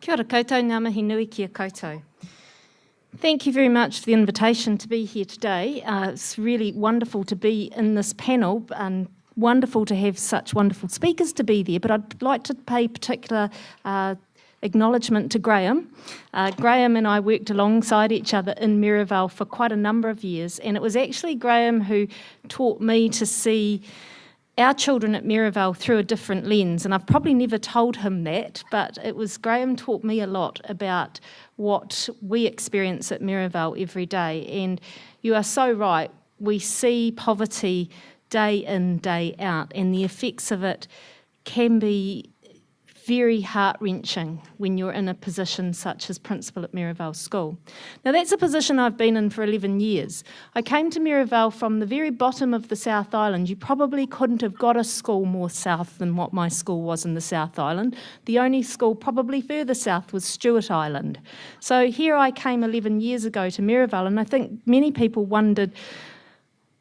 Kia ora koutou, ngā mihi nui kia koutou. Thank you very much for the invitation to be here today. It's really wonderful to be in this panel and wonderful to have such wonderful speakers to be there, but I'd like to pay particular acknowledgement to Graham. Graham and I worked alongside each other in Miraval for quite a number of years, and it was actually Graham who taught me to see our children at Miraval through a different lens, and I've probably never told him that, but it was Graham taught me a lot about what we experience at Miraval every day. And you are so right, we see poverty day in, day out, and the effects of it can be very heart-wrenching when you're in a position such as principal at Miraval School. Now that's a position I've been in for 11 years. I came to Miraval from the very bottom of the South Island. You probably couldn't have got a school more south than what my school was in the South Island. The only school probably further south was Stewart Island. So here I came 11 years ago to Miraval, and I think many people wondered,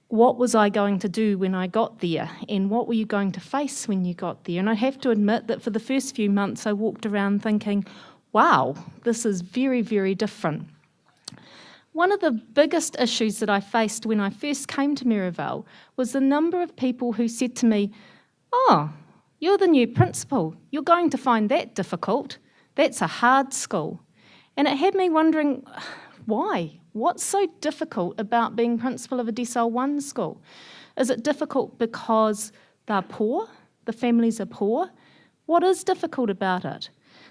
what was I going to do when I got there, and what were you going to face when you got there? And I have to admit that for the first few months I walked around thinking, wow, this is very, very different. One of the biggest issues that I faced when I first came to Miraval was the number of people who said to me, oh, you're the new principal, you're going to find that difficult, that's a hard school. And it had me wondering, why? What's so difficult about being principal of a Decile 1 school? Is it difficult because they're poor? The families are poor? What is difficult about it?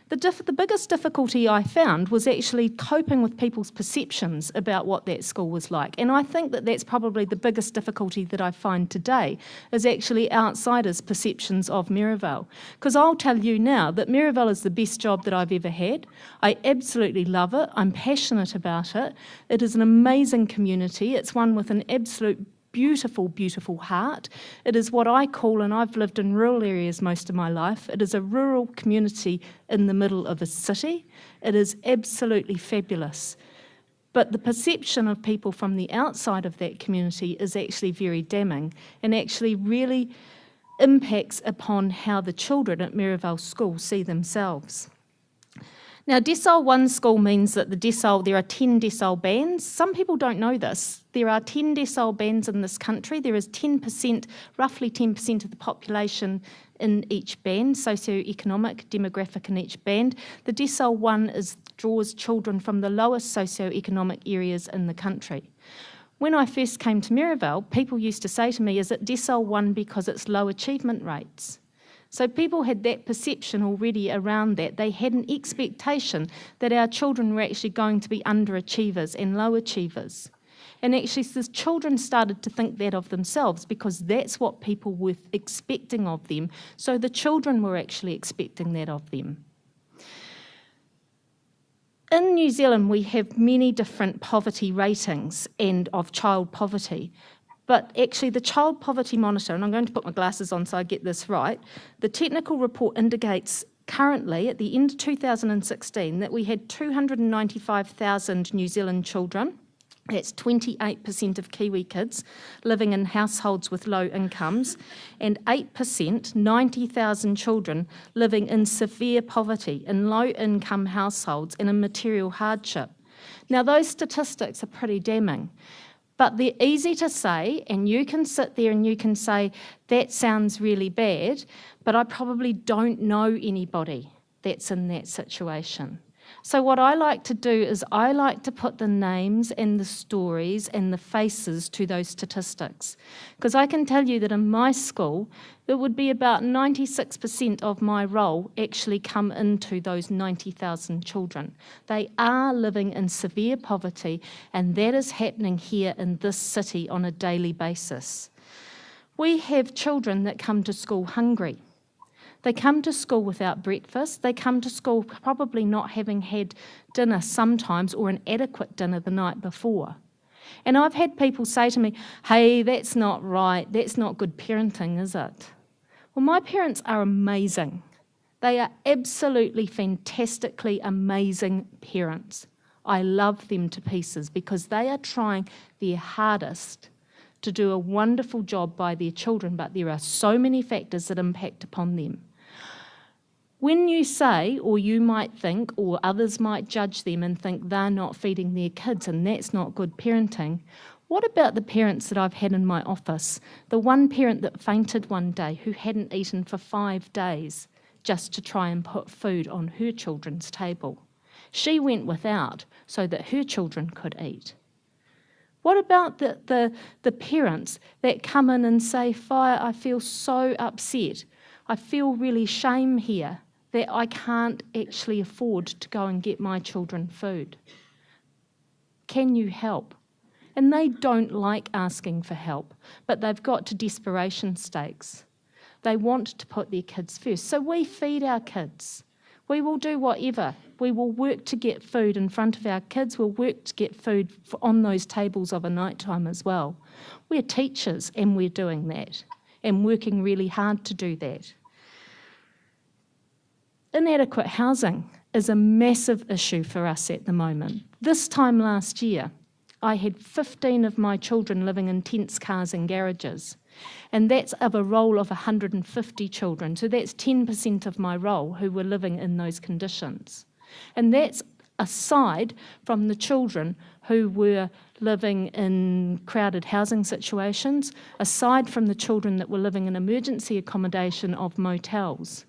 The biggest difficulty I found was actually coping with people's perceptions about what that school was like. And I think that that's probably the biggest difficulty that I find today, is actually outsiders' perceptions of Miraval. Because I'll tell you now that Miraval is the best job that I've ever had. I absolutely love it. I'm passionate about it. It is an amazing community. It's one with an absolute beautiful, beautiful heart. It is what I call, and I've lived in rural areas most of my life, it is a rural community in the middle of a city. It is absolutely fabulous. But the perception of people from the outside of that community is actually very damning and actually really impacts upon how the children at Miraval School see themselves. Now, Decile 1 school means that there are 10 decile bands. Some people don't know this. There are 10 decile bands in this country. There is 10%, roughly 10% of the population in each band, socio-economic, demographic in each band. The Decile 1 draws children from the lowest socio-economic areas in the country. When I first came to Miraval, people used to say to me, is it Decile 1 because it's low achievement rates? So people had that perception already around that. They had an expectation that our children were actually going to be underachievers and low achievers. And actually the children started to think that of themselves because that's what people were expecting of them. So the children were actually expecting that of them. In New Zealand, we have many different poverty ratings and of child poverty. But actually the Child Poverty Monitor, and I'm going to put my glasses on so I get this right, the technical report indicates currently at the end of 2016 that we had 295,000 New Zealand children, that's 28% of Kiwi kids, living in households with low incomes, and 8%, 90,000 children living in severe poverty, in low income households and in material hardship. Now those statistics are pretty damning. But they're easy to say, and you can sit there and you can say, that sounds really bad, but I probably don't know anybody that's in that situation. So what I like to do is I like to put the names and the stories and the faces to those statistics. Because I can tell you that in my school, it would be about 96% of my role actually come into those 90,000 children. They are living in severe poverty, and that is happening here in this city on a daily basis. We have children that come to school hungry. They come to school without breakfast. They come to school probably not having had dinner sometimes or an adequate dinner the night before. And I've had people say to me, hey, that's not right. That's not good parenting, is it? Well, my parents are amazing. They are absolutely fantastically amazing parents. I love them to pieces because they are trying their hardest to do a wonderful job by their children, but there are so many factors that impact upon them. When you say, or you might think, or others might judge them and think they're not feeding their kids and that's not good parenting, what about the parents that I've had in my office? The one parent that fainted one day who hadn't eaten for 5 days just to try and put food on her children's table. She went without so that her children could eat. What about the parents that come in and say, Fire, I feel so upset. I feel really shame here that I can't actually afford to go and get my children food. Can you help? And they don't like asking for help, but they've got to desperation stakes. They want to put their kids first. So we feed our kids. We will do whatever. We will work to get food in front of our kids. We'll work to get food on those tables of a night time as well. We're teachers and we're doing that and working really hard to do that. Inadequate housing is a massive issue for us at the moment. This time last year, I had 15 of my children living in tents, cars and garages. And that's of a roll of 150 children. So that's 10% of my roll who were living in those conditions. And that's aside from the children who were living in crowded housing situations, aside from the children that were living in emergency accommodation of motels.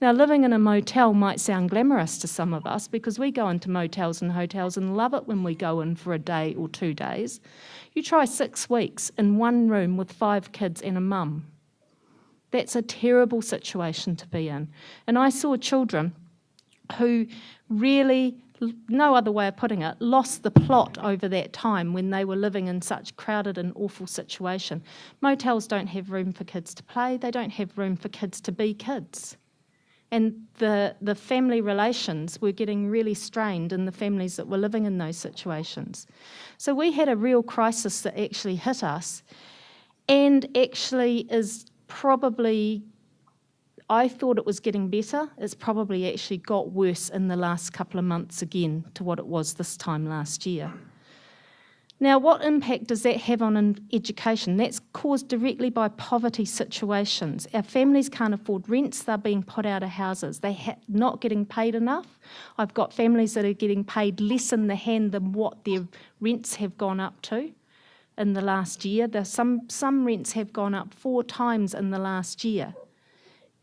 Now, living in a motel might sound glamorous to some of us because we go into motels and hotels and love it when we go in for a day or 2 days. You try 6 weeks in one room with 5 kids and a mum. That's a terrible situation to be in. And I saw children who really, no other way of putting it, lost the plot over that time when they were living in such crowded and awful situation. Motels don't have room for kids to play. They don't have room for kids to be kids. And the family relations were getting really strained in the families that were living in those situations. So we had a real crisis that actually hit us and actually is probably, I thought it was getting better. It's probably actually got worse in the last couple of months again to what it was this time last year. Now, what impact does that have on education? That's caused directly by poverty situations. Our families can't afford rents, they're being put out of houses. They're not getting paid enough. I've got families that are getting paid less in the hand than what their rents have gone up to in the last year. Some rents have gone up 4 times in the last year,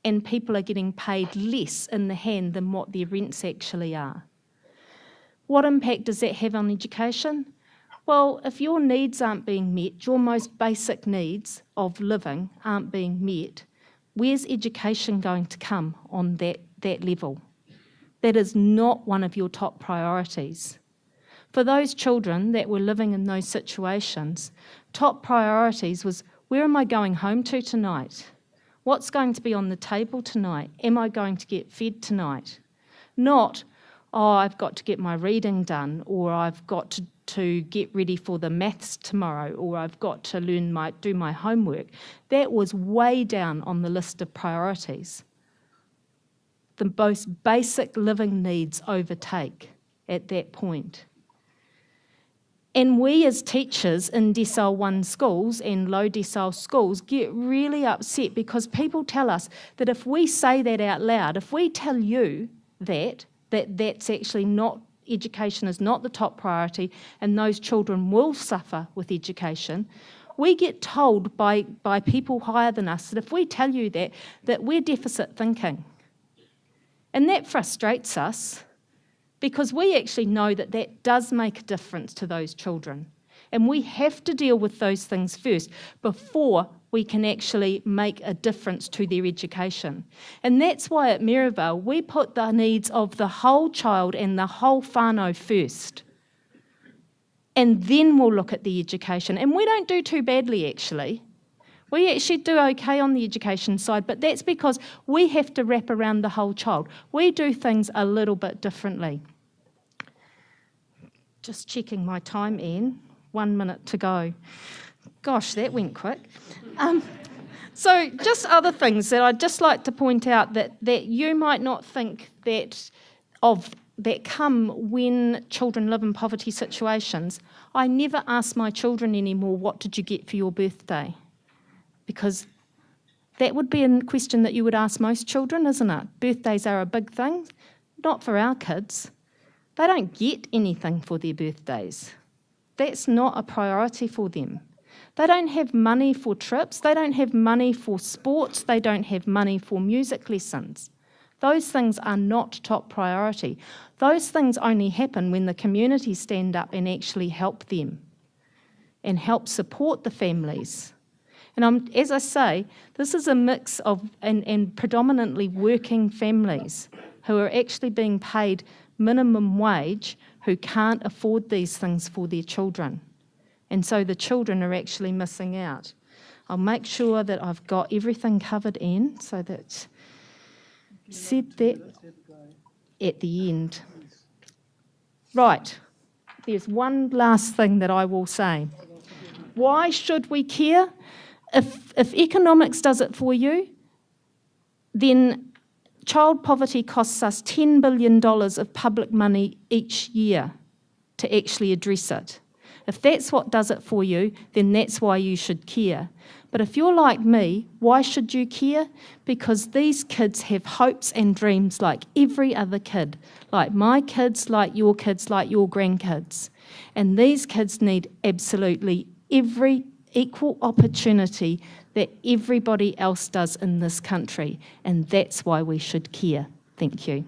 and people are getting paid less in the hand than what their rents actually are. What impact does that have on education? Well, if your needs aren't being met, your most basic needs of living aren't being met, where's education going to come on that level? That is not one of your top priorities. For those children that were living in those situations, top priorities was, where am I going home to tonight? What's going to be on the table tonight? Am I going to get fed tonight? Not, I've got to get my reading done, or I've got to get ready for the maths tomorrow, or I've got to do my homework. That was way down on the list of priorities. The most basic living needs overtake at that point. And we as teachers in Decile 1 schools and low decile schools get really upset because people tell us that if we say that out loud, if we tell you that's actually not, education is not the top priority and those children will suffer with education, we get told by people higher than us that if we tell you that we're deficit thinking. And that frustrates us because we actually know that does make a difference to those children. And we have to deal with those things first before we can actually make a difference to their education. And that's why at Maryvale we put the needs of the whole child and the whole whānau first. And then we'll look at the education. And we don't do too badly, actually. We actually do okay on the education side, but that's because we have to wrap around the whole child. We do things a little bit differently. Just checking my time, Ian. 1 minute to go. Gosh, that went quick. So just other things that I'd just like to point out that you might not think that come when children live in poverty situations. I never ask my children anymore, what did you get for your birthday? Because That would be a question that you would ask most children, isn't it? Birthdays are a big thing. Not for our kids. They don't get anything for their birthdays. That's not a priority for them. They don't have money for trips. They don't have money for sports. They don't have money for music lessons. Those things are not top priority. Those things only happen when the community stand up and actually help them and help support the families. And as I say, this is a mix of and predominantly working families who are actually being paid minimum wage who can't afford these things for their children. And so the children are actually missing out. I'll make sure that I've got everything covered in so that said that at the end. Right, there's one last thing that I will say. Why should we care? If economics does it for you, then child poverty costs us $10 billion of public money each year to actually address it. If that's what does it for you, then that's why you should care. But if you're like me, why should you care? Because these kids have hopes and dreams like every other kid, like my kids, like your grandkids. And these kids need absolutely every equal opportunity that everybody else does in this country. And that's why we should care. Thank you.